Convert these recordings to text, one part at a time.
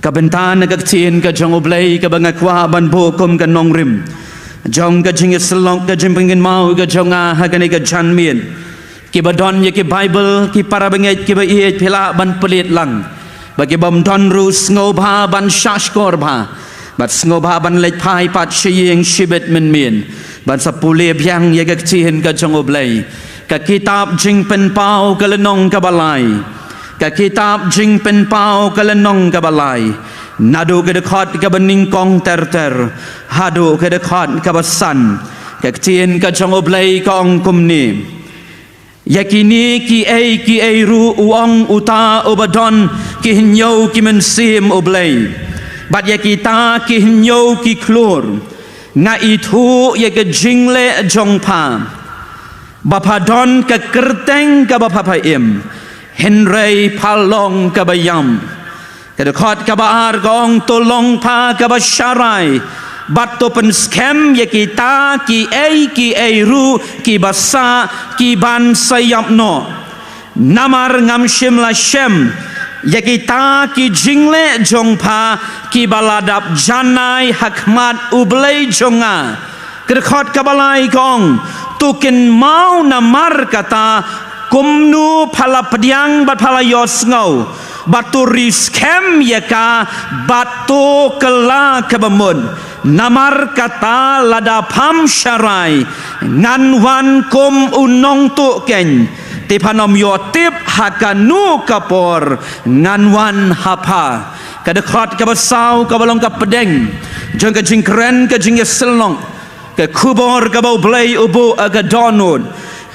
Kabentan nagagtiin ka jong oblay ka bangakwa ban bokom ka nongrim. Jong ka jing islong ka jing pengin mau ka jong hagani ka janmien. Ki badon ye ki Bible ki para bangait ki ba iet pila ban pelit lang. Bagi bom don rus ngobha ban shashkor bha. Bat ngobha ban lech pai pat shiyeng shibet men mien. Bat sapule byang ye gagtiin ka jong oblay. Ka kitab jing pen pau ka lenong ka balai. Ka kitab jing pen pau ka lenong ka balai. Nado ke dekat ka beningkong ter hado ke dekat ka basan. Ka tien ka jong oblay ka ong kumni. Yakini ki ai ru uang uta obadon ki hinyo ki mensim oblay. Bat yakita ki hinyo ki klur. Nga itu ye ke jingle jong pa. Bapadon ke kerteng ke bapapaim. Henry palong ke bayam. Ke dekat ke baar gong tolong pa ke basyarai. Bato pen skem ye kita ki ai ru ki basa ki ban sayap no. Namar ngam shim la shem. Ye kita ki jingle jong pa ki baladap janai hakmat ublay jonga. Ke dekat ke balai gong. Tukin mau namar kata kumnu pala pediang bat pala yos ngau batu riskem yaka batu kela kebamun namar kata lada pam syarai nganwan kum unong tu ken tipanom yotip hakanu kapor nganwan hapa kadekhat kabasau kabalong kapedeng jeng ke jingkren ke jing selong ke kubor ke bau blay ubu aga donun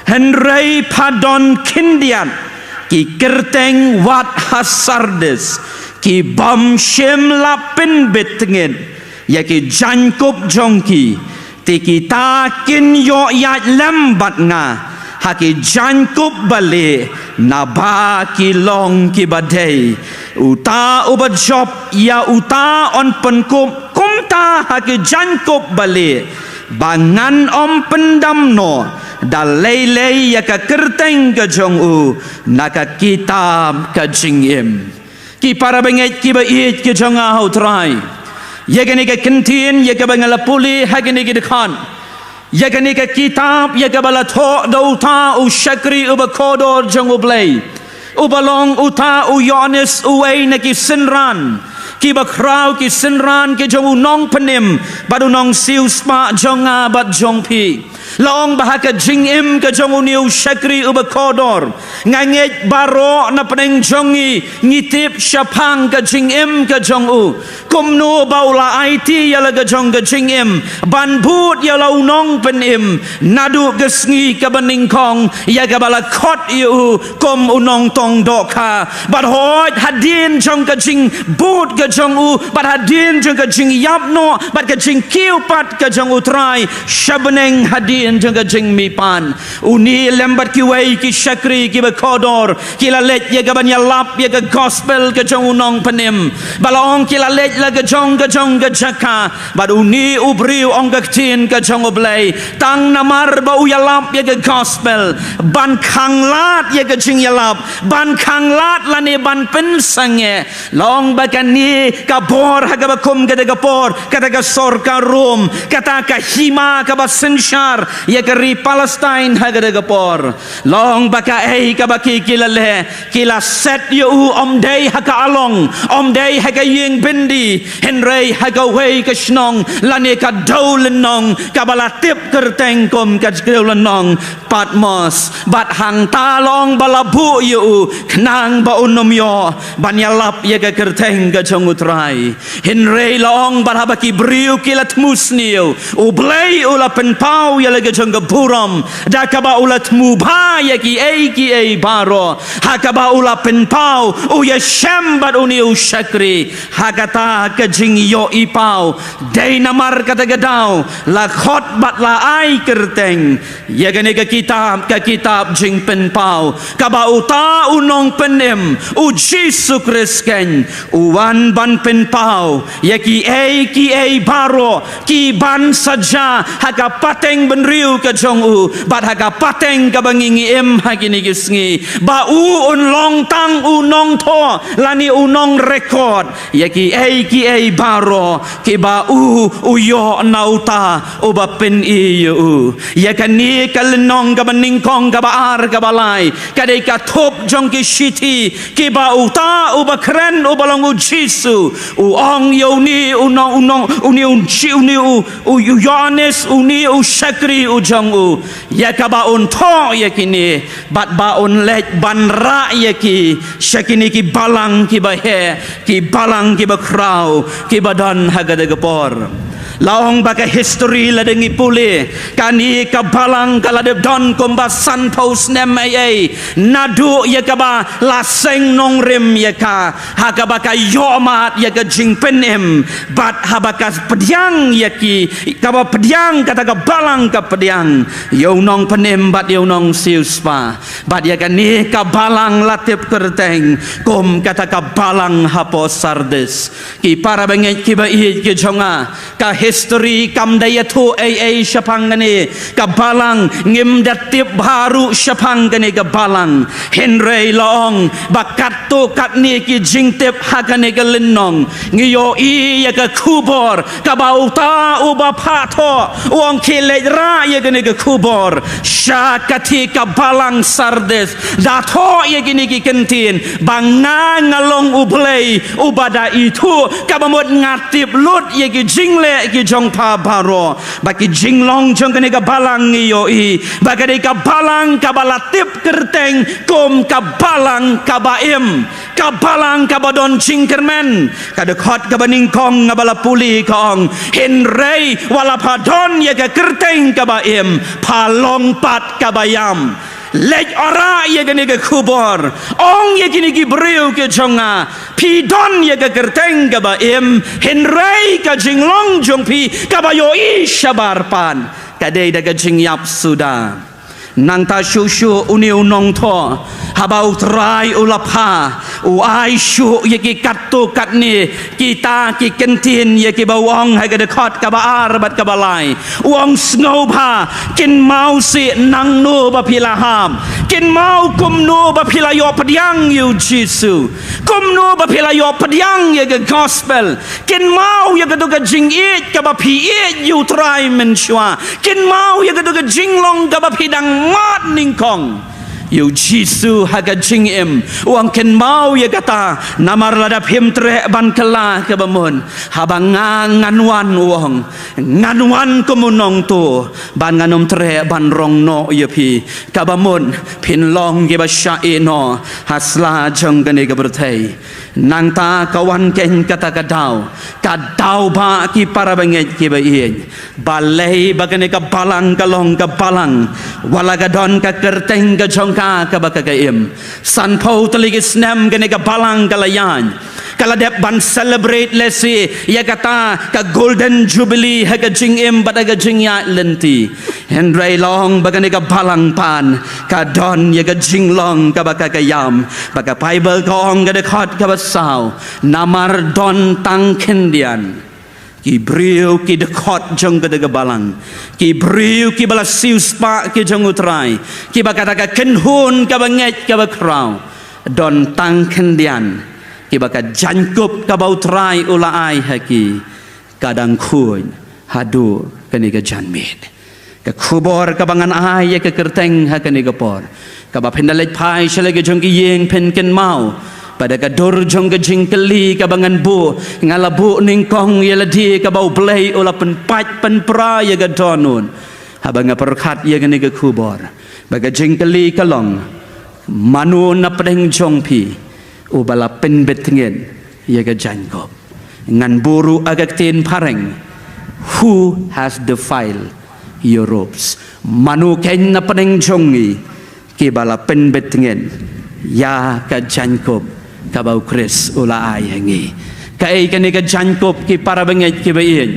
Henry padon kindian ki kerteng wat hasardes ki bam shem lapin betengin ya ki jankup jongki ti kita kin yo ya lambat nga haki jankup bale naba ki long ki badai uta ubajop ya uta on penkup kumta haki jankup bale bangan om pendam no dalai ya ka kerteng ka jong u naka kitab ka jingim ki para bengait ki ba it ki jong a ho trai ye gani ka kentin ye ka bangala puli ha gani ki dekhan ye gani ka kitab ye ka bala tho do ta u shakri u ba kodor jong u blay u balong uta u yonis u ai na ki sinran ki bakrau ki sinran ki jong unong penim badu nong siu spa jonga bat jong pi long bahaka jing im ke jong uniu shakri ubakodor nganget baro na peneng jongi ngitip syapang ke jing im ke jong u kumnu baula IT yala ke jong ke jing im ban but yala unong penim nadu gesngi ke beningkong ya ke bala khot yu kum unong tong doka bat hoj hadin jong ke jing but ke jong u bat hadin jong ke jing yapno bat ke jing kiu pat ke jong u trai shabneng hadin jong ke jing mi pan uni lembat ki wei ki shakri ki bakodor ki la let ye ke ban yalap ye ke gospel ke jong unong penim balong ki la let la ke jong ke jaka bat uni ubriu ong ke tin ke jong oblay tang namar ba u yalap ye ke gospel ban khanglat ye ke jing yalap ban khanglat la ne ban pen sange long bakan ni kabor haga bakum ke de kapor kata ka sorka rom kata ka hima ka basenshar ye kari Palestine haga de kapor long baka ka baki kilale kila set yu om day haka along om day haga ying bindi henry haga wei ka snong lane ka dolenong ka balatip kerteng kom ka dolenong patmos bat hang talong balabu yu knang ba unom yo banyalap ye ka kerteng ka jongutrai henry long barabaki briu kilat musniu ublay ula penpau ya lagi jong buram dakaba ulat mubha ya ki ai baro hakaba ula penpau u ya shambat uni u shakri hakata ka jing yo ipau dai namar kata gadau la khot bat la ai kerteng ya gane ka kitab jing penpau kaba uta unong penem u Jesus Krisken uwan ban penpau ya ki ai baro ki ban saja haka pateng benri beriu ka jong u bat haga pateng ka bangingi em hagini gisngi ba u un long tang u nong tho lani u nong record yaki ei baro ki ba u yo nauta u ba pen i u yakani kalnong ka baning kong ka ba ar ka balai ka dei ka thop jong ki shiti ki ba u ta u ba kren u balong u jisu u ong yo ni u nong u ni u chi u ni u yones u ni u shakri u jong u yakaba un tho yakini bat ba un lek ban ra yaki shakini ki balang ki ba he ki balang ki ba krau ki badan hagada gapor laong baka history la dengi pule kani ka balang kala de don komba san pos nem ai nadu yakaba la seng nong rim yaka hakaba ka yomat yaka jing penem bat habaka pediang yaki kaba pediang kata ka balang ka pediang yo nong penem bat yo nong siuspa bat yaka ni ka balang latip kerteng kom kata ka balang hapo sardes ki para bengai ki ba i ki jonga ka history kam daya thu ai syapang gani ka balang ngim datip baru syapang gani ka balang henry long bakat tu kat ni ki jingtip hakane ka lenong ngiyo i ya ka kubor ka bauta uba phatho uang kile ra ya gani ka kubor syakati ka balang sardes datho ya gini ki kentin banga ngalong ublei ubada itu ka bamot ngatip lut ya ki jingle ki jong pa baro baki jinglong jong kene ka balang iyo i baki ka balang ka balatip kerteng kom ka balang ka baim ka balang ka badon jingkermen ka dekot ka baning kong ngabala puli kong henrei wala padon ya ka kerteng ka baim palong pat ka bayam lej ora ye gani ke kubor ong ye gini ki breu ke jonga pidon ye ke kerteng ka ba em henrei ka jinglong jong pi ka ba yo i shabar pan ka dei da ka jing yap suda nang ta shu uni unong tho habau trai ulapha u ai shu ye ki kattu katni kita ki kentin ye ki bawong ha ga dekot ka ba ar bat ka balai uang snow ba kin mau si nang no ba pilaham kin mau kum no ba pilayo pediang you jisu kum no ba pilayo pediang ye ga gospel kin mau ye ga do ga jing it ka ba pi it you try men shwa kin mau ye ga do ga jinglong ka ba pidang mat ningkong you jisu haga jing em uang ken mau ya kata namar ladap him tre ban kala ke bamun habang nganwan uang nganwan kumunong tu ban nganom tre ban rong no ya pi ka bamun pin long ge ba sha no hasla jong gane ge berthai nang ta kawan ken kata kadau ba ki para banget ki ba ien balai bagane ka balang kalong ka balang wala ga don ka kerteng ka jong ka baka kaim san pau teligis nem gane ka balang kalayan kala dep ban celebrate lesi ya kata ka golden jubilee ha ka jing em badaga jing ya lenti henry long bagane ka balang pan ka don ya ka jing long ka baka kayam baka bible kong ga dekhot ka basau namar don tang kendian ki brio ki dekot jong ke de balang ki brio ki bala sius pa ki jong utrai ki bakata ka kenhun ka banget ka bakrau don tang kendian ki baka jankup ka bautrai ulai haki kadang kun hadu kani ka janmit ka kubor ka bangan ai ka kerteng ha kani ka por ka ba pendalet pai shale ke jong ki yeng pen ken mau pada ka dor jong ka jingkeli ka bangan bu ngalabu ningkong yeladi ka bau play ola pen pat pen pra ya ka donun habanga perkat ya gani ka kubor baga jingkeli ka long manu na pedeng jong pi ubala pen betngen ya ka jankop ngan buru agak tin pareng who has defiled your robes manu ken na pedeng jongi ki bala pen betngen ya ka jankop kabau kris ula ay hangi kai kani ka jankop ki para banget ki bayin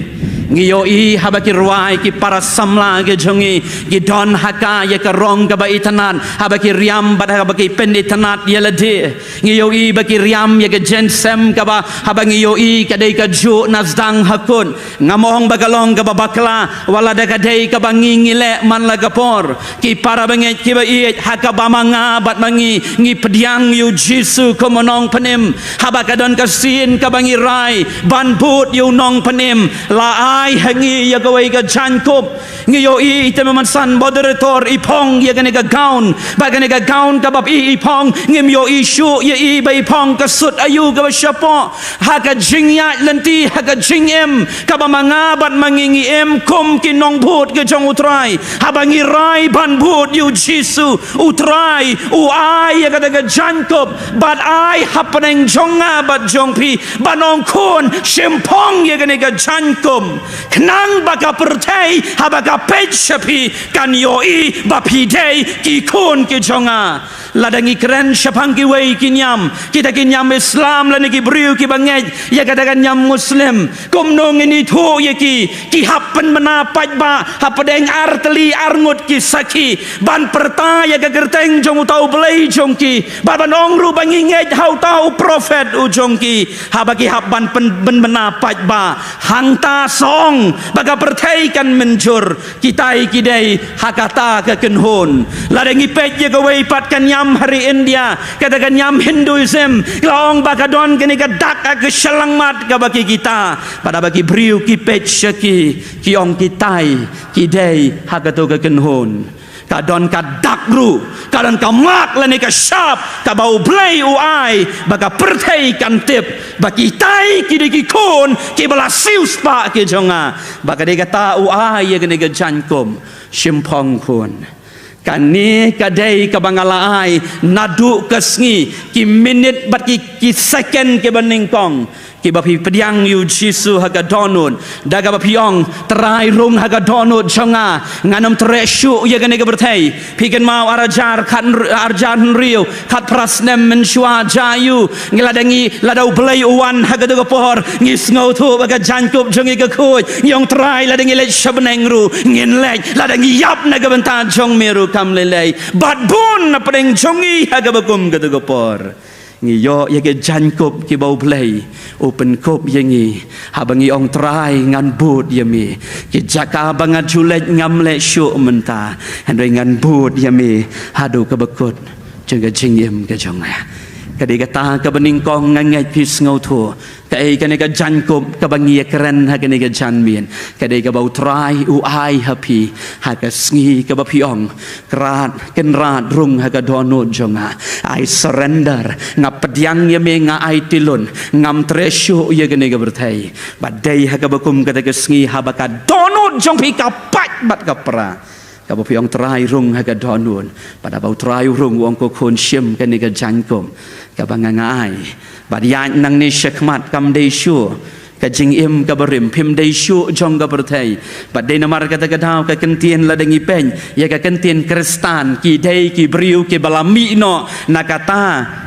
ngiyoi haba ki ruai ki para samla ke jongi ki don haka ye ka rong ka ba itanat haba ki riam ba haba ki penditanat ye lade ngiyoi ba ki riam ye ka jensem ka ba haba ngiyoi ka dei ka ju nasdang hakun ngamong bagalong ka ba bakla wala da ka dei ka ba ngingile man la ka por ki para banget ki ba i haka ba manga bat mangi ngi pediang yu jisu komonong penim haba ka don ka sin ka bangi rai ban put yu nong penim la ai hangi ya ka wei ka jankop ngiyo i teman san moderator ipong ya ka gaun ba ka gaun ka bab ipong ngim yo isu ya i ba ipong ka sut ayu ka ba syapo haka jingya lenti haka jingem ka ba manga bat mangingi em kum ki nong put ke jong utrai haba ngi rai ban put yu jisu utrai u ai ya ka jankop bat ai happening jonga bat jongpi banong kun shimpong ya ka jankom knang baka pertai habaka pechapi kan yoi bapi dei ki kun ki jonga ladangi keren syapang ki wei ki nyam kita ki nyam Islam la ki briu ki bangai ya katakan nyam Muslim kumnong ini thu ya ki happen menapat ba hapadeng arteli arngut ki saki ban perta ya ka gerteng jong tau belai jong ki babanong ru banginget hau tau prophet u jong ki habaki habban ben menapat ba hangta song baga pertai kan menjur kitai kidai hakata ke kenhon ladangi pet ya ka wei pat kan nyam hari India katakan nyam Hinduism laong bakadon kini ka dak ke selangmat ka bagi kita pada bagi briu ki pet syaki ki ong kitai kidai hakato ke kenhon kadon ka dakru kadon ka mak lani ka syap ka bau blai uai baka pertai kan tip baki tai kidi ki kun ki bala sius pa ki jonga baka de kata uai ya gene ga jankom shimpong kun kani kadai ka bangalai nadu kesngi ki minit bat ki second ke baningkong ki bapi pediang yu jisu haga donun daga bapi ong terai rung haga donut jonga nganam tereshu ya gane bertai pikan mau arajar kan arjan riu kat prasnem menshua jayu ngeladangi ladau belai uwan haga daga pohor ngis ngau tu baga jankup jongi ka kuy nyong terai ladangi lej shabeneng ru ngin lej ladangi yap naga benta jong meru kam lelei bat bun na pedeng jongi haga bakum ka daga por ngiyo ya ke jankop ki bau play open kop yangi habangi ong try ngan bud yami ki jaka bangat julet ngamle syu menta handoi ngan bud yami hadu ka bekut jengga jingim ka jonga kadi kata ka beningkong ngangai pis ngau thu kai kane ka jankop ka bangi keren ha kane ka janmien kadi ka bau try u ai happy ha ka sngi ka bapi ong krat kenrat rung ha ka dono jonga I surrender ngap pediang ya me nga ai tilun ngam treshu ya kane ka bertai badai ha ka bakum ka ka sngi ha baka dono jong pi ka pat bat ka pra kabo piong trai rung haga donun pada bau trai rung wong ko kon shim kan ni ga jangkom ka bangangai badian nang ni syakmat kam dei shu ka jing im ka berim pim dei shu jong ka bertai badai namar kata kadau ka kentien ladangi pen ya ka kentien kristan ki dei ki briu ki balami no nakata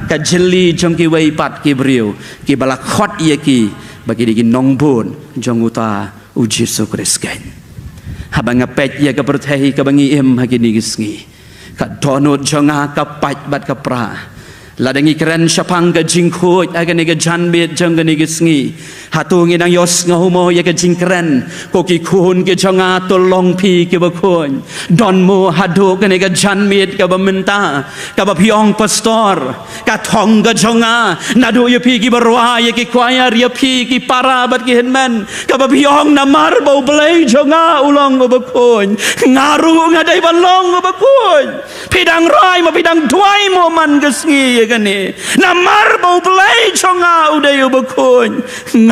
ka jeli jong ki wei pat ki briu ki bala khot ye ki bagi di nongbon jong uta uji Yesus Kristus habang ngapet ya ka pertai ka bangi im hagini gisngi ka donut jonga ka pat bat ka pra ladangi keren syapang ka jingkhut agani ka janbet jong gani gisngi hatungi nang yos ngahumo ya ka jingkeren ko ki kun ke jonga tolong pi ke bakon don mo hadu gani ka janbet ka bamenta ka bapiong pastor ka thong ka jonga nadu ya pi ki barwa ya ki choir ya pi ki para bat ki henman ka bapiong namar bau belai jonga ulong bakon ngaru ngadai balong bakon pidang rai ma pidang tuai mo man gisngi gani namar bau belai jonga udai bakon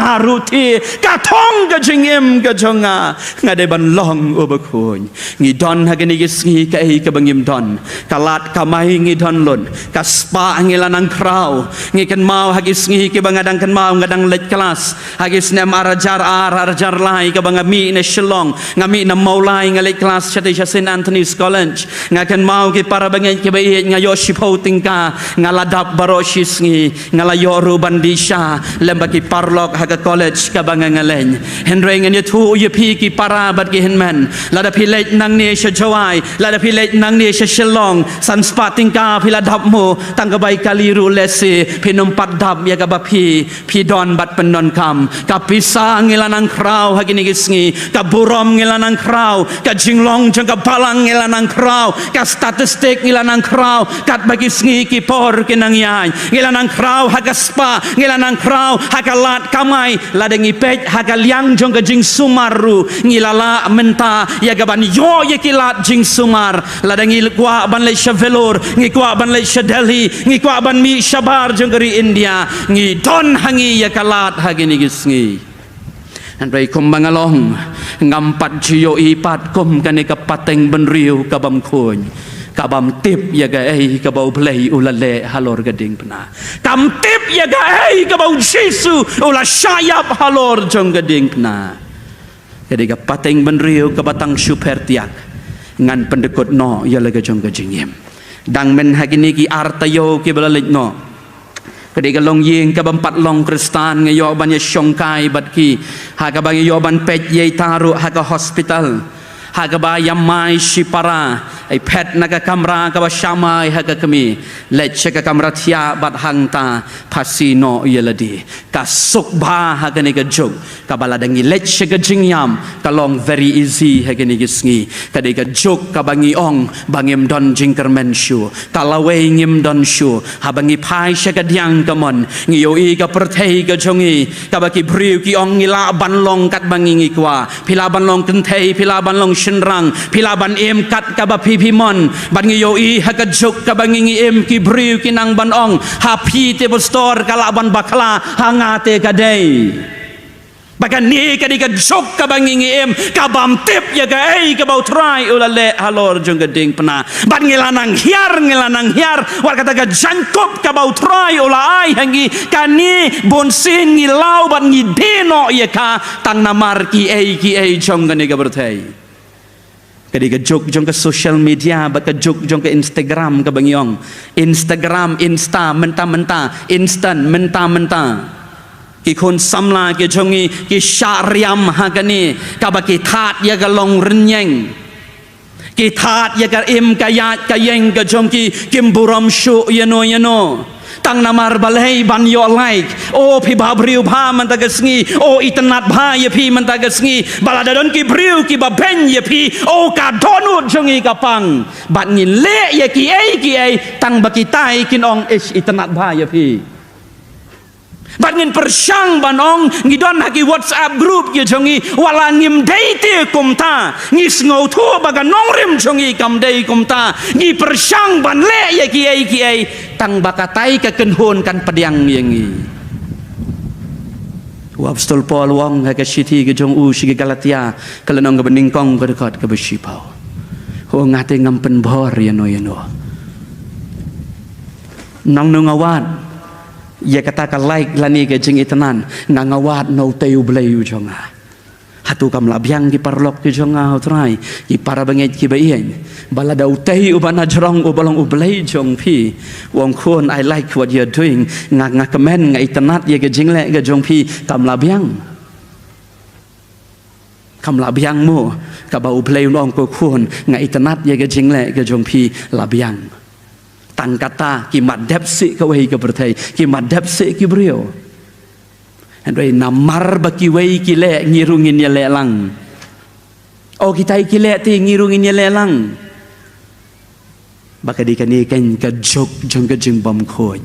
ngaruti katong ka jingim ka jonga ngade ban long obakon ngi don hagani gisngi ka ei ka bangim don kalat kamai ngi don lon ka spa ngi lanang krau ngi kan mau hagis ngi ke bangadang kan mau ngadang let kelas hagis nem arajar lai ka bangami ne shlong ngami na maulai ngali kelas chati St. Anthony's College ngakan mau ke para bangai ke bai ngayo shipau tingka ngala ladap barosis ngi ngalayo ruban disha lembaki parlok haga college ka bangangaleng henreng ni thu yepi ki para bat ki henman lada pilek nang ni shajawai lada pilek nang ni shalong san spating ka pila dap mo tanggabai kaliru lese pinum pat dap ya gabapi pidon bat pendon kam ka pisa ngilanang krau hagini gisngi ka burom ngilanang krau ka jinglong jang ka balang ngilanang krau ka statistik ngilanang krau kat bagi sngi ki por kinang yai ngilanang krau hagaspa ngilanang krau hagalat kamai ladengi pej hagaliang jong ka jing sumaru ngilala menta ya gaban yo ye kilat jing sumar ladengi kwa ban le shavelor ngi kwa ban le Delhi ngi kwa ban mi shabar jong kari India ngi don hangi ya kalat hagini gisngi andai kum bangalong ngampat jiyo ipat kum kane kapateng benriu kabam khony kabam tip ya ga ai kabau play ulale halor gading pena kam tip ya ga ai kabau Jesu ula syayap halor jong gading pena jadi kapateng benriu kabatang super tiak ngan pendekut no ya lega jong gading dang men hagini ki artayo ki balalik no ketika long yeng kabampat long kristan ngayo ban ya syongkai bat ki haga bang yo ban pej ye taru haga hospital haga ba yamai shipara ai pet naga kamra ka ba shamai haga kami leche ka kamra thia bat hangta phasino yeladi ka sukba haga ni ka jog ka baladangi leche ka jingyam ka long very easy haga ni gisngi kadika jog ka bangi ong bangim don jingkermen shu ka lawe ngim don shu habangi phai shaka diang kamon ngiyo i ka perthei ka jongi ka baki briu ki ong ngila ban long kat bangi ngi kwa pila ban long kenthei pila ban long shenrang pila ban em kat ka ba pipimon ban ngiyo i haka jog ka bangi ngi em ki briu ki nang ban ong ha pi te store kala ban bakla hangate ka dei bahkan ni kadika jok ka bangingi em kabam tip ya ga ai ka bau try ulale halor jong gading pena ban ngilanang hiar war kata ga jangkop ka bau try ula ai hangi kani bonsin ngilau ban ngideno ya ka tang namar ki ai jong gane ga berthai kadika jok jong ka social media ba ka jok jong ka Instagram ka bangyong Instagram insta menta instant menta ki kon samla ki jongi ki syariam hagani kabaki that ya galong renyeng ki that ya ga im kayat kayeng ka jongki kimburam shu yano tang namar balai ban yo like o pi babriu bha man tagasngi o itanat bha ye pi man tagasngi baladadon ki briu ki ba ben ye pi o ka donut jongi kapang bat ngin le ye ki ai tang baki tai kin ong ish itanat bha ye pi bat ngin persyang banong ngidon haki WhatsApp group ye jongi wala ngim dei te kumta ngis ngau thu baga nongrim jongi kam dei kumta ngi persyang ban le ye ki ai tang bakatai ka kenhon kan pediang yengi wa apostol Paul wong ha ka siti ke jong u shi Galatia kalenong ka beningkong ka dekat ka besipau ho ngate ngampen bor yano nang ngawat ya kata ka like lani ke jing itanan ngangawat no teu blayu jonga hatu kam labyang ki parlok ki jonga utrai ki para banget ki baien balada utei ubana jrong ubalong ublai jong pi wong khon I like what you're doing nga comment nga itanat ye ke jing le ke jong pi kam labyang mo ka ba ublai long ko khon nga itanat ye ke jing le ke jong pi labyang tang kata ki madep si ka wei ka berthai ki madep si ki brio andai namar ba ki wei ki le ngirungin ya le lang o kita ki le ti ngirungin ya le lang baka di kani kan ka jok jong ka jing bom khoi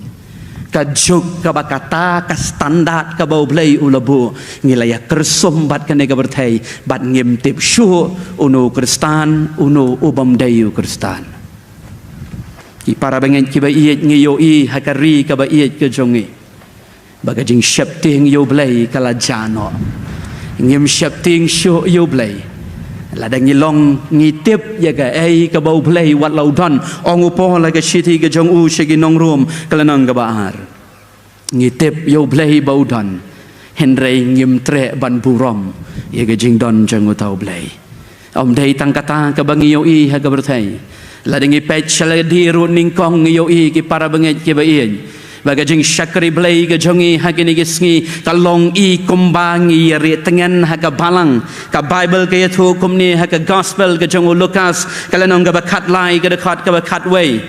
ka jok ka bakata ka standard ka bau blai ulabu ngilaya kersombat kane ka berthai bat ngim tip shu uno kristan uno ubam dayu kristan ki para bangen ki ba iet ngiyo i hakari ka ba iet ke jongi bagajing syapting yo blai kala jano ngim syapting shu yo blai ladang ngilong ngitip ya ga ai ka bau blai wat laudon ong upo la ka shiti ke jong u shigi nong rum kala nang ka bahar ngitip yo blai baudon henrei ngim tre ban burom ya ga jing don jang utau blai om dei tang kata ka bangiyo i ha ka berthai Ladengi pet shaladi runing kong yoi ki para benget ki bain. Bagajing syakri blay ke jongi hagini gisngi kalong I kumbangi yari tengen haka balang ka Bible ke yatu kumni haka gospel ke jongu Lukas kalanong ka bakat lai ke dekat ka bakat way.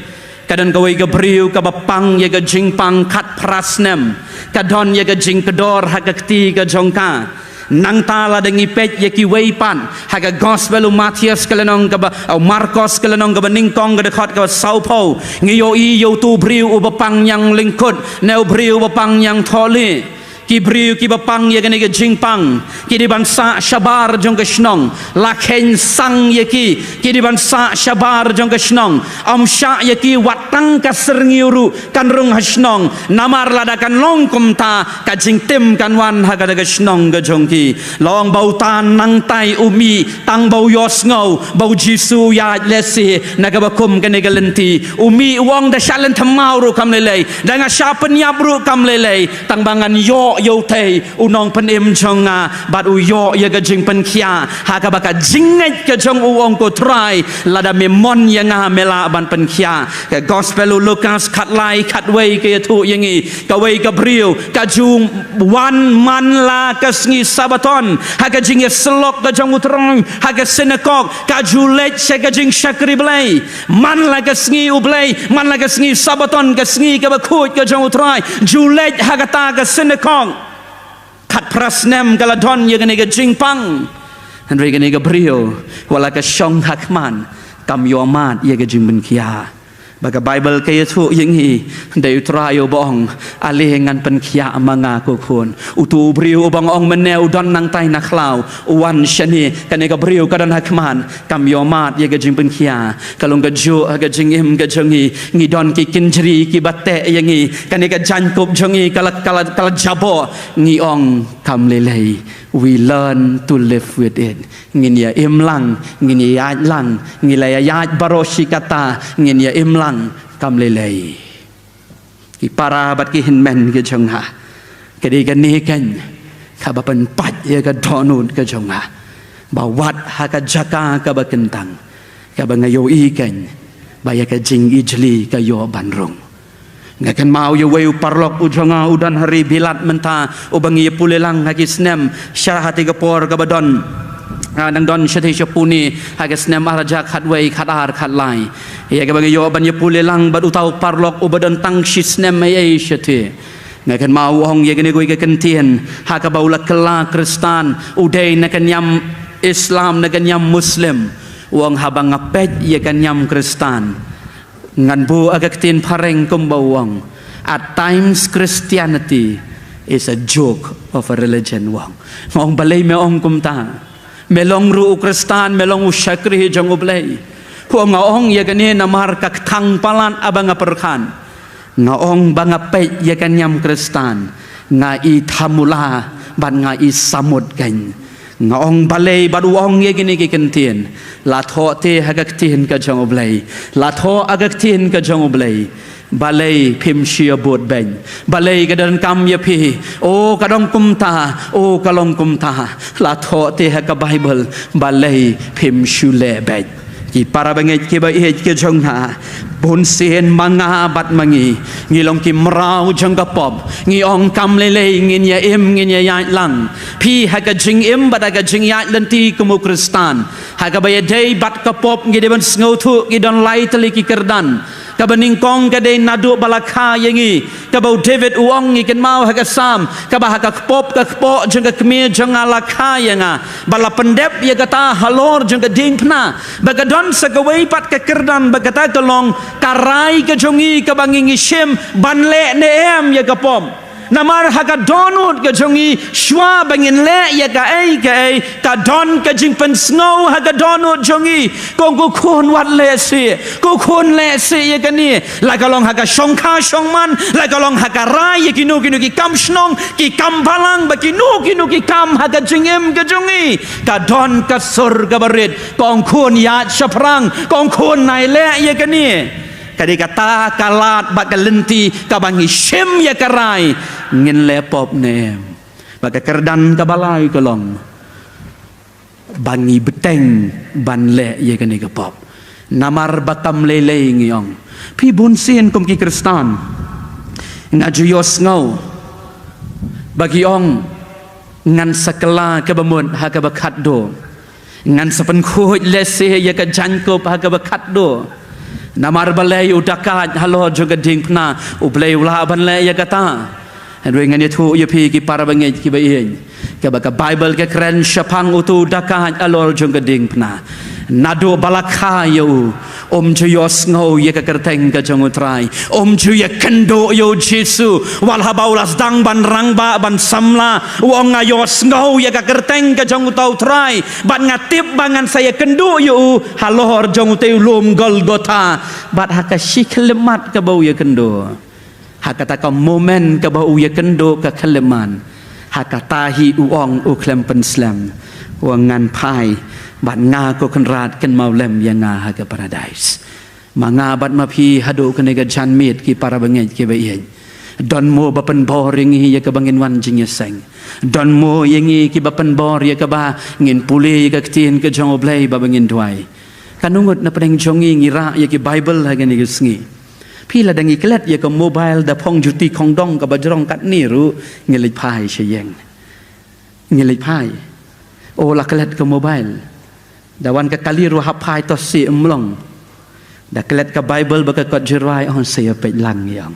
Kadang kawai ke beriu ke bapang ya ke jingpang kat prasnem kadon ya ke jing kedor haka keti ke jongka nang tala dengi pet ya ki weipan haka gospel Matius kelenong ke Marcos kelenong ke beningkong ke dekat ke Saupo ngiyo I yo tu beriu bapang yang lingkut neu beriu bapang yang toli ki beriu ki bapang ya ke jingpang ki di bansa syabar jong ke snong lakhen sang ya ki di bansa syabar jong ke snong sya ya ki watang ka serngiuru kan rung hasnong namar ladakan longkum ta ka jingtim kan wan ha ka snong ke jong ki long bau tan nang tai umi tang bau yos ngau bau jisu ya lesi na ka bakum ke lenti umi wong da shalan thamau ru kam lelei danga syapen yap ru kam lelei tang bangan yo tei unong penim jonga bat uyo ya ga jing pen kia ha ka baka jinget ke jong uong ko try lada memon yang mela ban pen kia ke gospel Lukas kat lai kat wei ke tu yangi ka wei ka brio ka jung wan man la ka sngi sabaton ha ka jing selok ka jong utrong ha ka sinagog ka julet se ka jing syakri blai man la ka sngi ublai man la ka sngi sabaton ka sngi ka bakut ka jong utrai julet ha ka ta ka sinagog kat prasnem galadon ya gane ga jingpang andre gane ga brio wala ka shong hakman kam yomat ya ga jingben kia baga Bible ke tu yingi dei trayo bong alengan pen kia manga ko kon utu brio bong ong meneu don nang tai na klau wan shani kane ga brio kadan hakman kam yomat ya ga jingben kia kalong ga jo ga jingim ga jongi ngi don ki kinjri ki batte yangi kane ga jankop jongi kala jabo ngi ong kam lelei we learn to live with it ngin ya imlang ngin ya lang ngila ya baroshi kata ngin ya imlang kam lelei ki para bat ki hinmen ke jongha kedi kan ni kan kabapan pat ya ka donut ke jongha bawat ha ka jaka ka bakentang ka bangayo ikan baya ka jing ijli ka yo banrong ngakan mau yo weu parlok ujonga udan hari bilat menta ubangi pulelang hagi snem syarahati gapor gabadon nang don syati syapuni hagi snem araja khatwei khatar khatlai ya gabangi yo ban ye pulelang bad utau parlok ubadan tang shisnem ai syati ngakan mau hong ye gene goi ke kentien ha ka baula kela kristan udai nakan yam Islam nakan yam muslim wong habang ngapet ye kan yam kristan ngan bu agak tin pareng kumbawang at times Christianity is a joke of a religion wang ngong balay me ong kumta melong ru kristan melong usyakri jong ublay ko ngaong ya gani namar kak tang palan abang perkan ngaong bangapay ya kanyam kristan nga I thamula ban nga I samud kan ngaong balay baduong ye gini ki kentien la tho te hagak tin ka jong oblay la tho agak tin ka jong oblay balay phim shia bot ben balay gadan kam ye phi o kadong kumta o kalong kumta la tho te haka Bible balay phim shule ben ki para banget ki ba he ki jong ha bon sen manga bat mangi ngilong ki mrau jong ka pop ngi ong kam lele ngin ya im ngin ya lang pi haga jing im bat haga jing ya lenti kumu kristan haga ba dei bat ka pop ngi de ban sngo thu ki don lai tali ki kerdan ka baning kong ka de nadu balakha yangi ka ba David uong ngi ken mau haga sam ka ba haga pop ka po jong ka kmi jong ala kha yanga bala pendep ya kata halor jong ka ding pna baga don sa ka wei pat ka kerdan bagata ka long karai ke jongi ke bangingi shem banle ne em ya ka pom namar haga donut ke jongi shwa bangin le ya ka ai ka don ka jing pen snow haga donut jongi kong ko khon wat le se ko khon le se ya ka ni la ka long haga shong kha shong man la ka long haga rai ya kinu ki kam snong ki kam balang ba kinu ki kam haga jingem ke jongi ka don ka sur ka barit kong khon ya shaprang kong khon nai le ya ka ni kadi kata kalat bak lenti kabangi shem ya karai ngin lepop nem bak kerdan kabalai kolong bangi beteng ban le ya kani kapop namar batam lele ngiyong pi bunsin kum ki Kristan ngajuyos ngau bagi ong ngan sakela kebamun ha kebakat do ngan sapen khoj lese ya ka jankop ha kebakat do namar balai udakat halo juga ding pna ublai ula ban le ya kata Andoi ngan itu ya pi ki para bangit ki bayin ka baka Bible ka keren syapang utu dakat alor juga ding pna nado balakha yo juyos ngau ye ka kerteng ka jong utrai juya kendo yo Jesu wal habaulas dang ban rangba ban samla wong ngayos ngau ye ka kerteng ka jong utau trai ban ngatip bangan saya kendo yo halor jong uteu lum Golgota bat haka shiklemat ka bau ye kendo hakata ka momen ka bau ye kendo ka keleman hakata hi uong uklem penslam wangan pai bat nga ko kenrat ken maulem yang nga ha ke paradise manga bat mapi hado kenega janmit ki para bangit ki bayen don mo bapen bor ngi ya ke bangin wan jing seng don mo yengi ki bapen bor ya ke ba ngin puli ka tin ke jong oblei ba bangin tuai kanungut na pedeng jongi ngira ya ki Bible ha gani gisngi pi la dangi klet ya ke mobile da phong juti khong dong ka bajrong kat ni ru ngelik pai sheyeng ngelik pai o la klet ke mobile dawan ka kali ru hapai to si umlong da klet ka Bible baka kot jerai on saya pet lang yang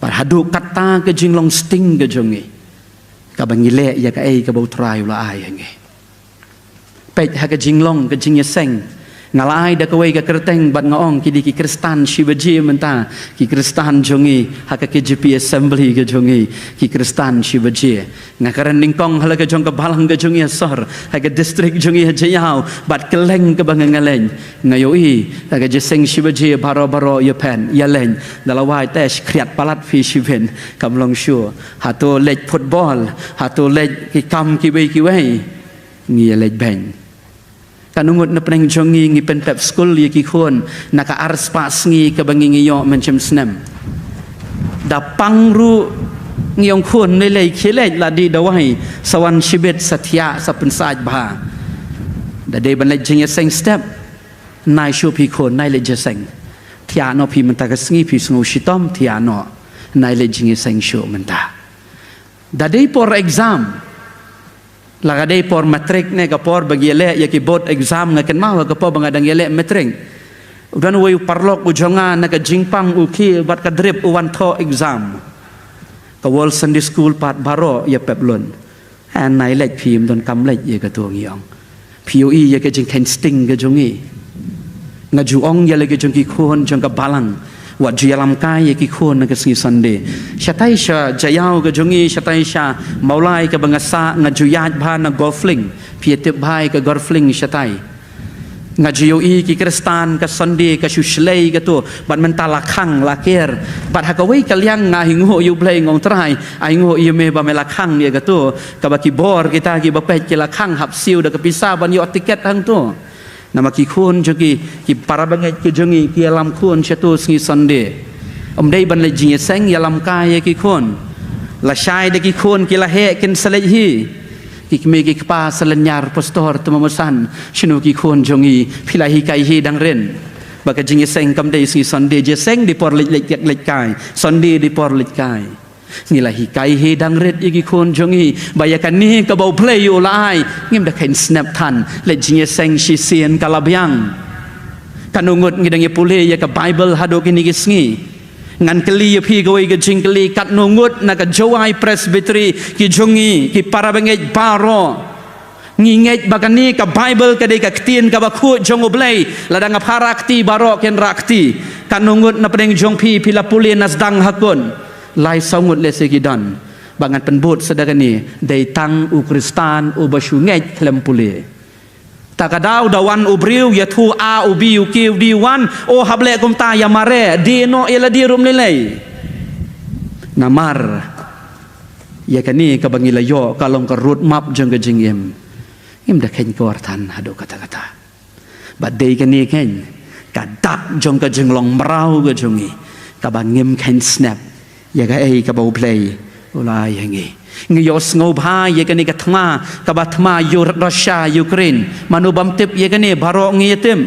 par hadu kata ke jinglong sting ke jongi ka bangile ya ka ai ka bau trai la ai nge pet ha ka jinglong ke jing seng ngalai da kawai ka kerteng bat ngaong ki di ki Kristan shibaji menta ki Kristan jongi ha ka KJP assembly ke jongi ki Kristan shibaji ngakaran ningkong hala ka jong ka balang ka jongi asor ha ka district jongi hajayau bat keleng ke bangangaleng ngayoi ha ka jeseng shibaji baro-baro ya pen ya leng dalawai tes kriat palat fi shiven kamlong shu ha to lej football ha to lej ki kam ki wei ngi lej beng kanungut na peneng jongi ngi pen pep school ye ki khon naka ars pas ngi ka bangi ngi yo mencem snem da pangru ngi ong khon le le khile la di dawai sawan shibet satya sapen saj bha da de ban le jing seng step nai shu pi khon nai le je seng thia no pi menta ka sngi pi sngu shitom thia no nai le jing seng shu menta da de por exam laga day por matrik ne ka por bagiele ya ki bot exam nga ken mau ka po bangadang yele matrik udan way parlok ujonga na ka jingpang uki bat ka drip uwan tho exam ka wol Sunday school pat baro ya peplon an nai lek phim don kam lek ye ka tu ngiong POE ya ka jing ken sting ka jongi nga ju ong ya le ka jong ki khon jong ka balang wat jialam kai ki khon na ka singi Sunday shatai sha jayau ka jongi shatai sha maulai ka bangasa nga juyat bha na golfling pietip bhai ka golfling shatai nga jioi ki Kristan ka Sunday ka shuslei ka tu bat mentala khang lakir bat hakawai kalyang nga hingo yu play ngong trai ai ngo yu me ba me lakhang ye ka tu ka ba ki bor kita ki ba pet ki lakhang hap siu da ka pisa ban yo tiket hang tu nama ki khun jogi ki para bangai ki jongi ki alam khun chatu singi Sunday dei ban le jing seng yalam kai ki khun la shai de ki khun ki la he ken salej hi ki me ki pa salanyar pastor tumamusan shinu ki khun jongi philahi kai hi dang ren ba ka jing seng kam dei singi Sunday je seng di por lek kai Sunday di por lek kai ngilahi kai he dang red igi khon jongi bayakan ni ka bau play yo lai ngim da kain snap tan le jing seng shi sien kalabyang kanungut ngidang ye pule ya ka Bible hado kini gisngi ngan keli ye pi goi ga jing keli kat nungut na ka jowai presbytery ki jongi ki para bangej baro nginget bagani ka Bible ka de ka tien ka ba khu jong oblei ladang parakti baro ken rakti kanungut na pedeng jong pi pila pule nas dang hakun lai sangut le segidan bangan penbut sedagani dai tang u Kristan u basyunget klem pule takadau dawan u briu ya thu a u bi u ki di wan o hable kum ta ya mare di no ela di rum lelei namar ya kani ka bangila yo kalong ka road map jeng ka jingem im da ken ko artan hado kata-kata badai kani ken kadak jong ka jenglong merau ka jongi ka bangem ken snap ya ka ai ka bau play ulai hangi ngiyos ngobha ya ka ni ka thma ka ba thma Russia Ukraine manubam tip ya ka ni baro ngiyetim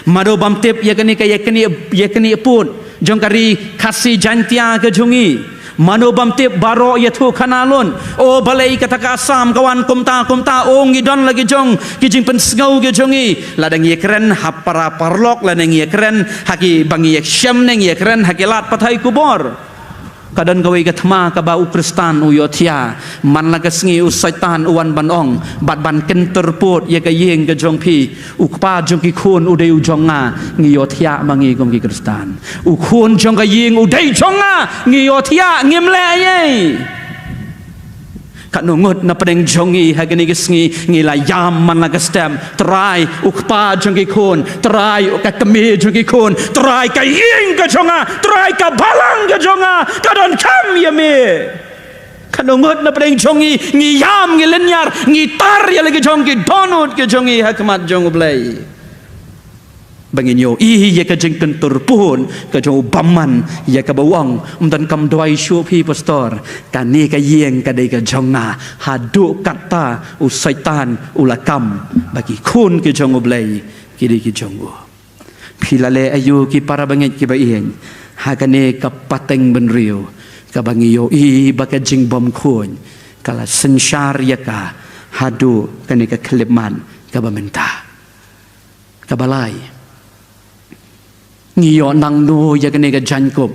Mado bamtip yakni pun jong kari kasih jantia ke jongi. Mano bamtip baro ya tu kanalon. O balai kata kasam kawan kumta o ngidon lagi jong kijing pensengau ke jongi. Ladang ye keren hapara parlok ladang ye keren haki bangi ye syam neng ye keren haki lat patai kubor. Kadan kawai katma kaba ukristan uyotia man laga sengi usaitan uwan banong bat ban kentur put ye ka yeng ke jong pi ukpa jong ki khun udai ujonga ngiyotia mangi kom ki kristan ukhun jong ka yeng udai jonga ngiyotia ngimle ye kat nungut na pedeng jongi hagani gesngi ngila yam man laga stem try ukpa jong ki khun try ka kemi jong ki khun try ka yeng ka jonga try ka balang ka jonga kadon kam ye me kanungut na pedeng jongi ngi yam ngi lenyar ngi tar ya lagi jongi donut ke jongi hakmat jong blai bangin yo ye ka jeng kentur pun ka jong baman ye ka bawang dan kam doi shu pi pastor kani ka yeng ka dei ka jonga hadu kata usaitan ulakam bagi kun ke jong blai kiri ki jongo pilale ayu ki para bangit ki ba ien hakane ka pateng benrio ka bangi yo baka jing bom kun kala sensyar ya ka hadu kani ka keleman ka bamenta ka balai ngiyo nang no ya kene ga jankop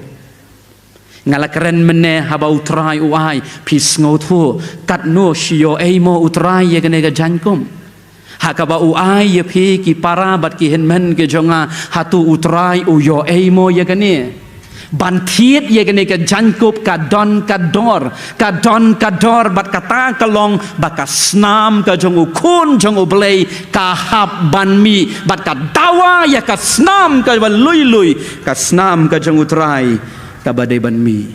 ngala keren mene haba utrai uai pis ngotu kat no shio eimo utrai ya kene ga jankom hakaba uai ya pi ki para bat ki henmen ke jonga hatu utrai uyo eimo ya kene bantiet ye kene ke jankop kadon kador bat kata kalong baka snam ka jong ukun jong ublei ka hab banmi bat ka dawa ya ka snam ka lui ka snam ka jong utrai ka badai banmi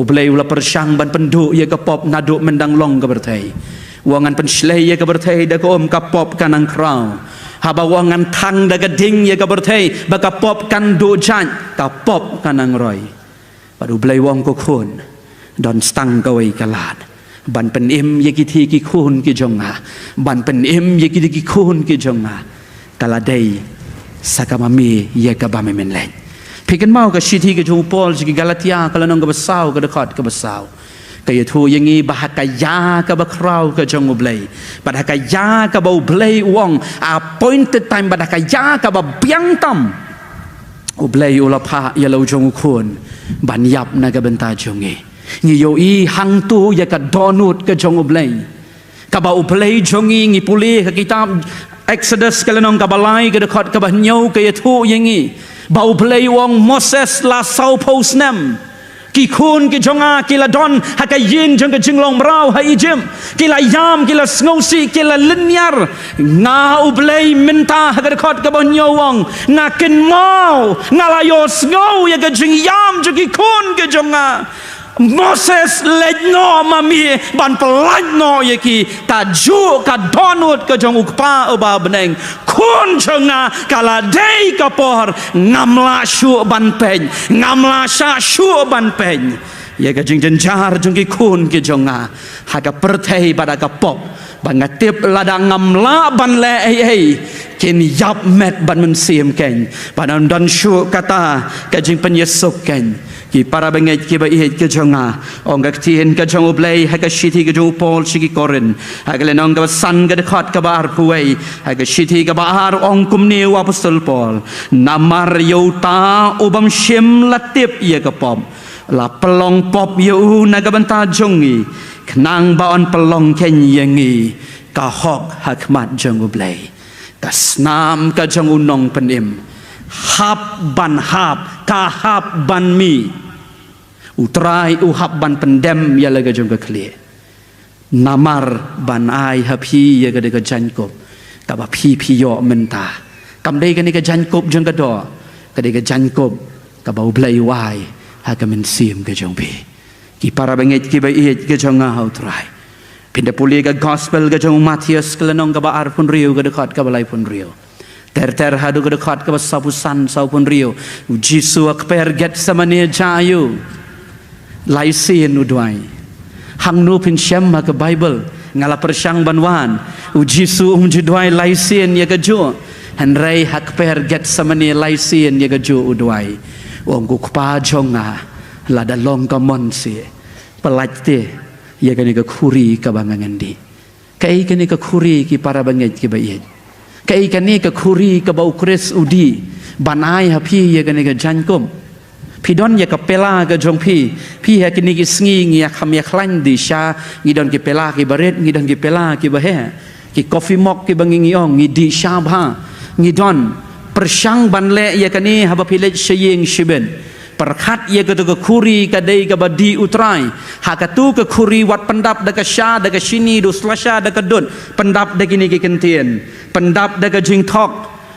ublei ula persyang ban penduk ye ka pop naduk mendang long ka bertai wangan penslei ye ka bertai da ko ka pop kanang krau haba wangan tang daga ding ya ka berthei baka pop kan do jan ka pop kanang roi padu blai wong ko khun don stang kawai kalat ban pen im ye ki thi ki khun ki jonga ban pen im ye ki khun ki jonga kala dei sakamami ye ka ba men len pikan mau ka shithi ke jong pol ki galatia kala nong ka basau ka dekat ka basau kaya tu yang ini bahakaya ka bakrau ka jong ublay bahakaya ka ba ublay wong appointed time bahakaya ka ba biang tam ublay ulapha ya lau jong ukun ban yap na ka benta jongi ni yo hang tu ya ka donut ka jong ublay ka ba ublay jongi ngi puli ka kitab Exodus kalanong ka balai ka dekat ka ba nyau kaya tu yang ini ba ublay wong Moses la sau posnem ki khun ki jonga kila don haka yin jong ka jinglong brau ha ijim kila yam kila sngosi kila linyar nga ublei minta haka khot ka bon nyowong nga kin mau nga la yo sngo ya ka jing yam jong ki khun ki jonga Moses lejno mami ban pelajno ye ki ka ju ka donut ka jong ukpa oba beneng kun jonga kala dei ka por ngamla shu ban pen ngamla sha shu ban pen ye ka jing jenjar jong ki kun ki jonga haga perthei pada ka pop bangatip ladang ngamla ban le ei kin yap met ban men sim ken panan dan shu kata ka jing penyesuk ken ki para bengai ki ba ihet ke jonga ong ka tien ka jong ublei ha ka shithi ka jong pol shiki korin ha ka lenong ka san ka dekat ka bar puai ha ka shithi ka bar ong kumni apostol pol namar yauta ubam shim latip ye ka pom la pelong pop yu na ka banta jongi knang baon pelong ken yengi ka hok hakmat jong ublei ka snam ka jong unong penim hab ban hab ka hab ban mi utrai uhab ban pendem ya laga jong ka kle namar ban ai hapi ya ga de ka jankop ka ba pi yo menta kam dei ka ni ka jankop jong ka do ka de ka jankop ka ba ublai wai ha ka men sim ka jong bi ki para banget ki ba iet ka jong ha utrai pinda puli ka gospel ka jong Matius kelenong ka ba ar pun riu ka dekat ka balai pun riu ter hadu ka dekat ka ba sapusan sau pun riu Jisu akper get samane jayu laisen udwai hang nu pin syam ma ka Bible ngala persyang banwan Jisu judwai laisen ya ka jo Henry hak per get samani laisien ye gaju udwai wong ku kpa jonga la dalong ka monsi pelajte ye kani ka khuri ka bangangandi kai kani ka khuri ki para banget ki bayet kai kani ka khuri ka bau kres udi banai hapi ye kani ka jankomพี่ดอนอยากกับเปล่ากับจงพี่ให้กินกิสงีเงียคำเงียคลันดิชางีดอนกิเปล่ากิบาเรตงีดอนกิเปล่ากิบาเฮกิกาแฟมอกกิบังงีองงีดิชาบ้างีดอนประชังบันเล่อยากกันนี้ฮับพิเลชยิงชิเบนประคัดอยากตัวกับคุรีกับเดย์กับบดีอุตรายหากตัวกับคุรีวัดปันดับดักชาดักชินีดุสลาชาดักดุนปันดับดักนี้กินเทียนปันดับดักจิงทอก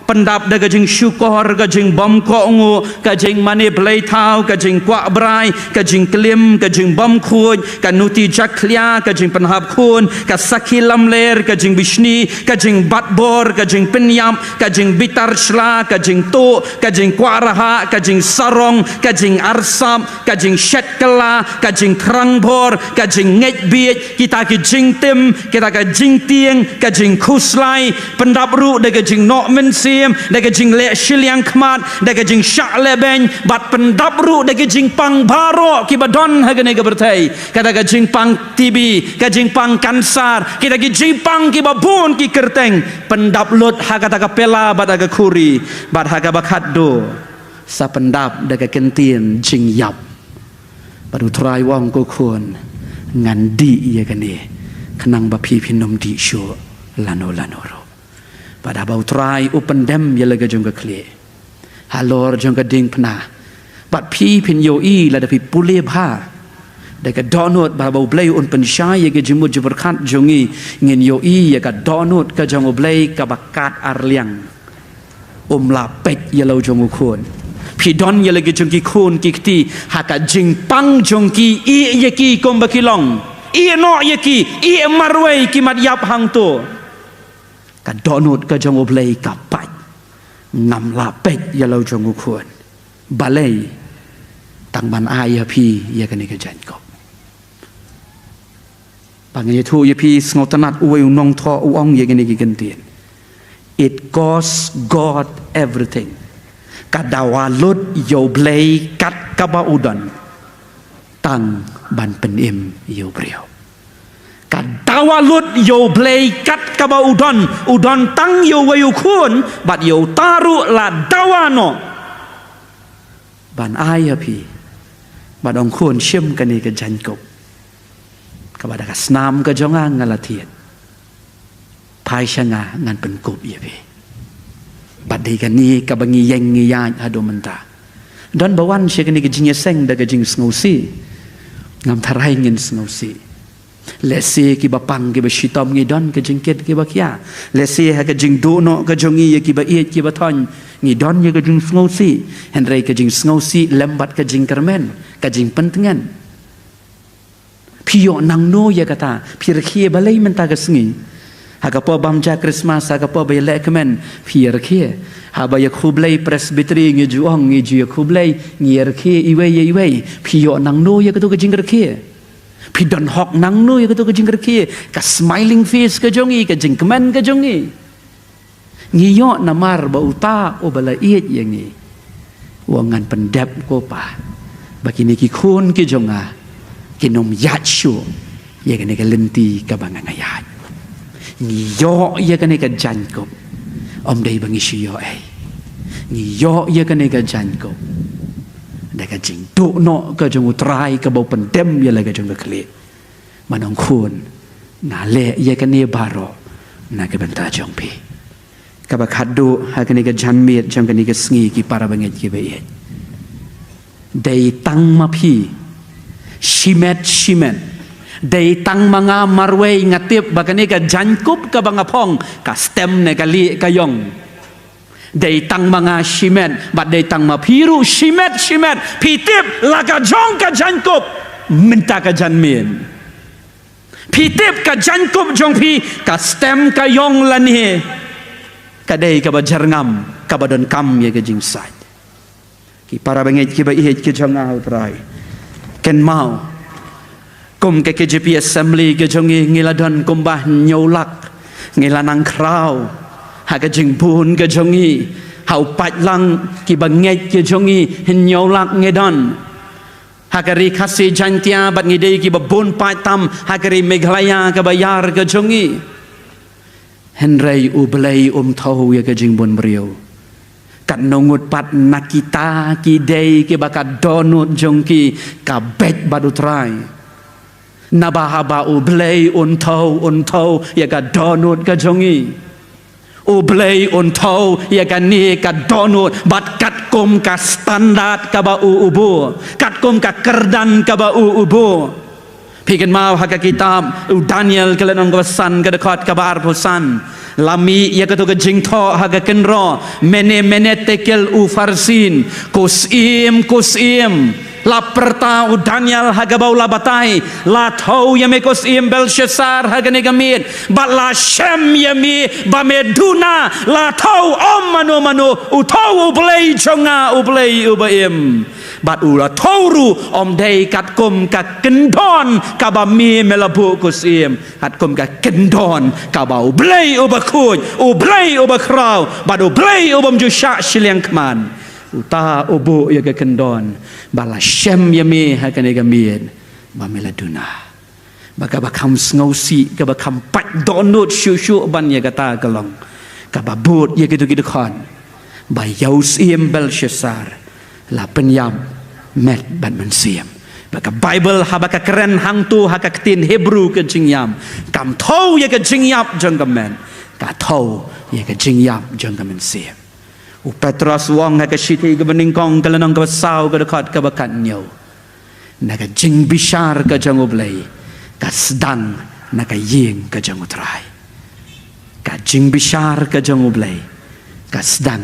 pendap da kajing syukur kajing bom kongu kajing mani play tau kajing kuak brai kajing klim kajing bom kuj kanuti jaklia kajing penhap kun kasaki lamler kajing bishni kajing batbor kajing penyam kajing bitar shla kajing tu kajing kuak raha kajing sarong kajing arsam kajing shetkala kajing krangbor kajing ngej biet kita kajing tim kita kajing tieng kajing kuslai pendap ru da kajing nok mensi daga jing le shiliang khmat daga jing syak leben bat pendap ru daga jing pang baro ki badon hagane ga bertai kada ga jing pang TB ka jing pang kansar kita gi jing pang ki babun ki kerteng pendap lut hagata ka pela bat aga khuri bat haga bakat do sa pendap daga kentien jing yap padu trai wong ko khon ngan di ye kane khnang ba phi phinom di sho lano ro pada bau try open dem ya lega jong ka kle halor jong ka ding pna bat phi phin yo i la da phi pule bha da ka donot ba bau blai un pen sha ye ge jimu jibur khat jongi ngin yo i ya ka donot ka jong blai ka bakat arliang la pek ya lo jong khon phi don ya lega jong ki khon ki kti ha ka jing pang jong ki i ye ki kom ba ki long i no ye ki i marwei ki mat yap hang to ka donut ka jong oblei ka pai ngam la pek ya lo jong khon balei tang ban ai ya phi ya ka ni ka jan ko bang ye thu ya phi sngot tanat uwe nong tho u ong ye ka ni ki kan tien it costs God everything ka dawa lut yo blei kat ka ba udon tang ban pen im yo brio dawa lut yo blei kat kaba udon tang yo wayu kun bat yo taru la dawa no ban ai api bat ong kun shem kani ka jan kop kabada ka snam ka jonga ngalatiet pai shanga ngan pen kop ye be bat dei kani ka bangi yeng ngi ya ado menta don bawan she kani ka jinya seng da ka jing sngosi ngam tharai ngin sngosi lesi ki bapang ki basitom ngi don ke jingket ki bakia lesi ha ke jing do no ke jongi ye ki ba iet ki baton ngi don ye ke jing sngosi henry ke jing sngosi lembat ke jing kermen ke jing pentengan pio nang no ye kata pir khie balai menta ke sngi ha ka po bamja Christmas ha ka po ba le kemen pir khie ha ba ye khublai presbytery ngi juong ngi ju ye khublai ngi ye khie iwe pio nang no ye ke to ke jing khie pidon hok nang nu ya ketu kejing kerki ka smiling face ke jongi ke jingkemen ke jongi ngiyo namar ba uta o bala iet yang ni wangan pendep ko pa bakini ki khun ki jonga kinom yachu ya kene ke lenti ka bangang ayat ngiyo ya kene ke jan ko om dei bangi siyo ai ngiyo ya kene ke jan ko daga jing do no ka jong utrai ka bau pendem ya laga jong ka kle manong khun na le ye ka ne baro na ka benta jong pi ka ba khadu ha ka ne ka janmiet jong ka ne ka sngi ki para banget ki be dei tang ma phi shimet dei tang manga marwei ngatip ba ka ne ka jankup ka banga phong ka stem ne ka li ka yong dei tang manga shimet bat dei tang ma phiru shimet pitip laga jong ka jankup minta ka janmien pitip ka jankup jong pi ka stem ka yong lani ka dei ka bajar ngam ka badon kam ye ka jing sai ki para banget ki ba ihet ki jong au trai ken mau kum ke KJP assembly ke jong ngiladon kumbah nyolak ngilanang krau haka jing bun ke jongi hau pat lang ki banget ke jongi hin nyolak ngedon hakari kasih jantia bat ngidei ki babun pat tam hakari Meghalaya ke bayar ke jongi henrei ublei thau ya ke jing bun beriau kat nongut pat nakita ki dei ki bakat donut jongki ka bet badutrai nabahaba ublei thau ya ka donut ka jongi ublei thau ya ka ni ka donut bat kat kum ka standard ka ba ubu kat kum ka kerdan ka ba ubu pikan mau haka kitab Daniel kelenong kawasan ka dekat ka ba arpusan lami ya ka to ka jingtho haka kenro mene tekel farsin kusim la perta Daniel haga bau la batai la thau ya me kusim Belshazzar haga ne gamit bat la shem ya mi ba meduna la thau mano thau ublei chonga ublei ubaim bat ula thoru dei kat kum ka kendon ka ba mi melabu kusim kat kum ka kendon ka ba ublei ubakuj ublei ubakrau bat ublei ubam jusha shiliang kman uta ubu ya ke kendon bala shem ya me ha kan ga mien ba meladuna baka bakam sngosi ka bakam pat donut shu ban ya kata galong ka babut ya gitu khon ba yausim Belshazzar la penyam met ban mensiam baka Bible ha baka keren hang tu ha ka tin Hebrew ke jingyam kam thau ya ke jingyap jong ka men ka thau ya ke jingyap jong ka mensiam Petros wong ha ka shiti ka beningkong ka lanong ka sau ka dekat ka bakat nyo naga jing bishar ka jang ublei ka sedang naga ying ka jang utrai ka jing bishar ka jang ublei ka sedang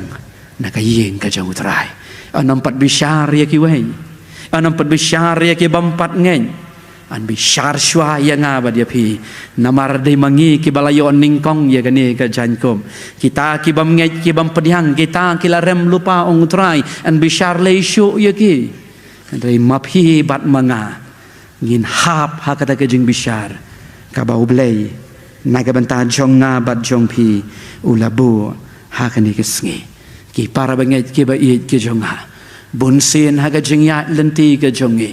naga ying ka jang utrai anampat bishar ya ki wei anampat bishar ya ki bampat ngeng an bishar shwa ya nga ba dia pi namar dei mangi ki balayo ningkong ya gani ka jankom kita ki bam ngai ki bam pediang kita ki larem lupa ong trai an bishar le shu ya ki dei mapi bat manga ngin hap ha kata ke jing bishar ka ba ublei naga banta jong nga bat jong pi ulabu ha kani ke sngi ki para bangai ki ba i ki jong ha bun sin ha ka jing ya lenti ke jongi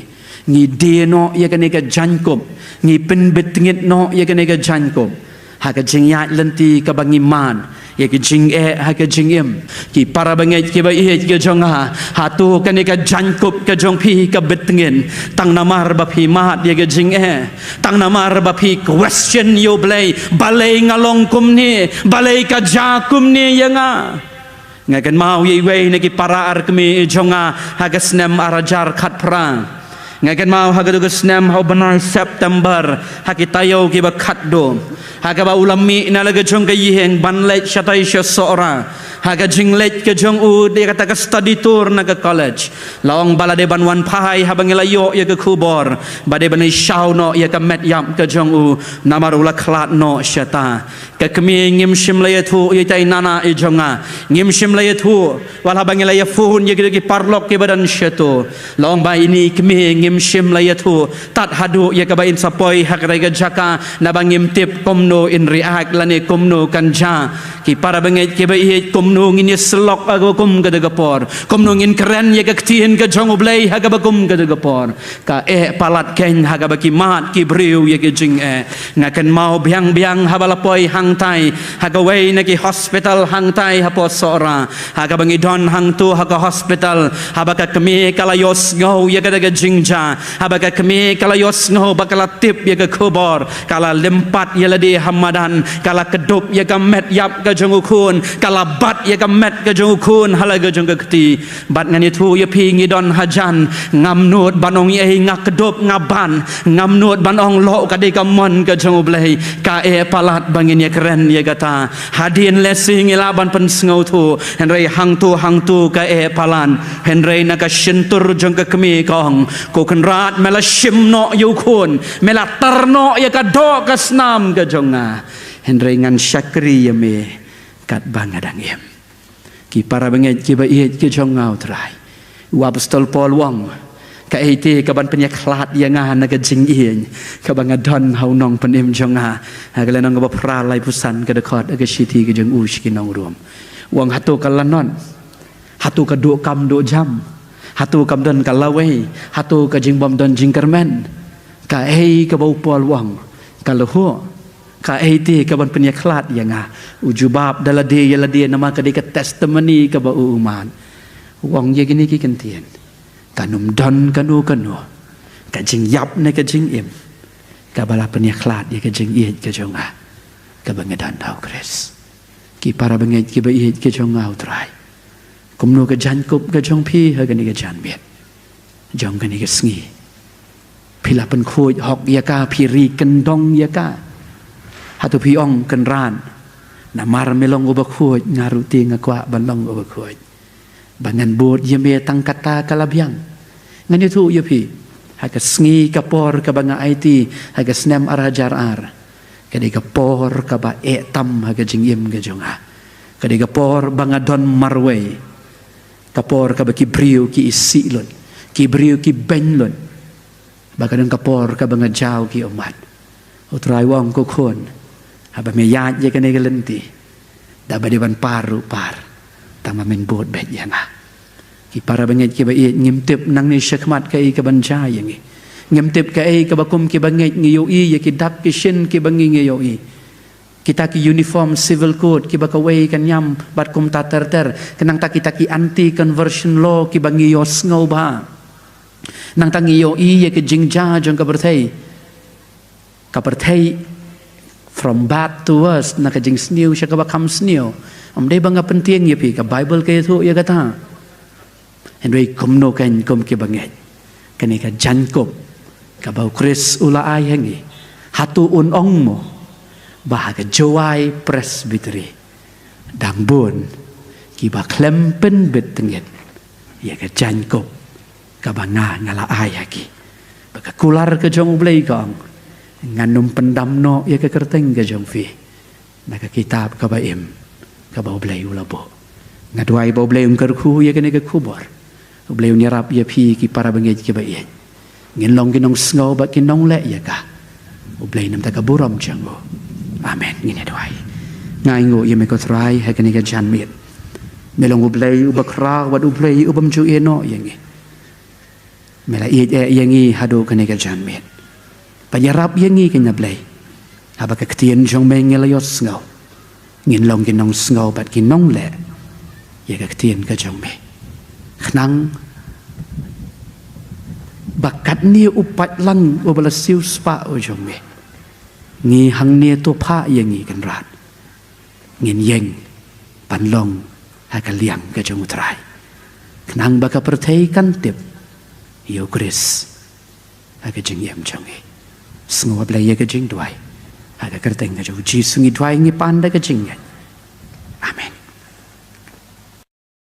ngi dia no ya kan ka jankom ngi pen betngit no ya kan ka jankom ha ka jingya lenti ka bangiman ya ka jing ha ka jingim ki para bangai ki ba i ka jong ha tu kan ka jankop ka jong pi ka betngin tang namar ba pi mat ya ka jing tang namar ba pi question yo blai balai ngalong kum ni balai ka ja kum ni ya nga ngakan mau ye wei ne ki para ar kemi jonga ha ka snem arajar khat prang ngakan mau ha ga snem how banai September ha ki tayo ki ba khat do ha ga ba ulami na la ga jong ga yiheng ban le shatai sha sora ha ga jing le ga jong u de kata ka study tour na ga college long bala de ban wan phai ha bangela yo ya ga khubor ba de ban shau no ya ka met yam ga jong u namar ula khlat no shata ka kemi ngim shim le thu ye tai nana e jonga ngim shim le thu wala bangela ya phun ye ga ki parlok ke badan shato long ba ini kemi ngim shim la yatu tat hadu ya ka ba in sapoi hak rai ga jaka na bangim tip komno in react lane komno kanja ki para bangai ke ba i komno ngin slok ago kum ga daga por komno ngin keren ya ka tin ga jong oblei ha ga ba kum ga daga por ka palat ken ha ga ba ki mat ki briu ya ki jing ngakan mau biang ha bala poi hang tai ha ga wei na ki hospital hang tai ha po sora ha ga bangi don hang tu ha ga hospital ha ba ka kemi kala yos ngau ya ga daga jing habaka kami kala yosno bakala tip ya ke khobor kala lempat ya ladi hamadan kala kedop ya ka met yap ka jongukun kala bat ya ka met ka jongukun hala ka jongkati bat ngani thu ya pi ngi don hajan ngamnut banong ye ngak kedop ngaban ngamnut banong lo ka de ka mon ka jongoblei ka palat bangin ya keren ya kata hadin lesing ila ban pen sngo thu henrei hang tu ka palan henrei na ka shintur jongka kami kong ko kan rat mela shim no yu kun mela tarno ya ka do ka snam ka jonga henrei ngan syakri ya me kat bangadang yem ki para bangai ki ba i ki jonga utrai wa apostol Paul wong ka ite ka ban penya khlat yanga na ka jing in ka banga don hau nong panim jonga ha ka lenong ba pra lai pusan ka dekhot ka shiti ka jeng ush ki nong rom wang hatu ka lanon hatu ka do kam do jam hatu kam don ka lawe hatu ka jing bom don jing kermen ka ka bau pol wang ka loho ka ite ka ban penya khlat yanga ujubab dalade yalade nama ka de ka testimony ka ba uman wang ye gini ki kentien kanum don kanu ka jing yap ne ka jing im ka bala penya khlat ye ka jing iet ka jonga ka bangadan dau kres ki para bangai ki ba iet ka jonga utrai kumno ka jan kup ka jong phi ha ka ni ka jan miet jong ka ni ka sngi pila pen khoi hok ya ka phi ri kan dong ya ka hatu phi ong kan ran na mar melong oba khoi ngaru ti ngakwa balong oba khoi bangan bot ye me tang kata kalabyang ngani tu ye phi ha ka sngi ka por ka banga IT ha ka snem arajar ar ka de ka por ka ba e tam ha ka jingim ka jonga ka de ka por banga don marwe ka por ka ba ki brio ki isilon ki brio ki benlon baka den ka por ka banga jaw ki omat utrai wong ko khon ha ba me yat ye ka ne ka lenti da ba de ban paru par tama men bot bet yanga ki para banget ki ba i ngimtip nang ni syakmat kai ka banja yangi ngimtip kai ka bakum ki banget ngi yo i ye ki dap ki shin ki bangi ngi yo i kita ki uniform civil code ki ba ka wei kan yam bat kum ta ter kenang ta kita ki anti conversion law ki bangi yo sngo ba nang ta ngi yo i ye ki jingja jong ka berthei from bad to worse na ka jing sniu sya ka ba kam sniu dei banga penting ye pi ka Bible ke thu ye kata en dei komno kan kom ke banget kani ka jankop ka bau kris ula ai hangi hatu un ong mo bah ka joai presbytery dang bun ki ba klempen bet tenget ye ka jankop ka banga ngala ai haki ba ka kular ke jong blei kong nganum pendam no ye ka kerteng ke jong fi na ka kitab ka ba im ka bau blei ulabo ngadwai bau blei ungkar khu ye kene ka khubor blei nyarap ye phi ki para banget ki ba ye ngin long ki nong sngo ba ki nong le ye ka blei nam ta ka buram chango amen ngin dwai ngai ngo ye me ko trai ha kene ka jan mit melong blei u bakra wa u blei u bam chu e no ye ngi mela ye ngi hado kene ka jan mit panyarap ye ngi ki na blei aba ka ktien jong me ngela yo sngo ngin long ki nong sngo bat ki nong le ye ka tien ka jong me khnang bakat ni upat lang obala siu spa o jong me ngi hang ne to pha ye ngi kan rat ngin yeng pan long ha ka liang ka jong trai khnang ba ka perthei kan tip yo kris ha ka jing yem jong e sngo bla ye ka jing dwai ha ka kerteng ka jong ji sungi dwai ngi pan da ka jing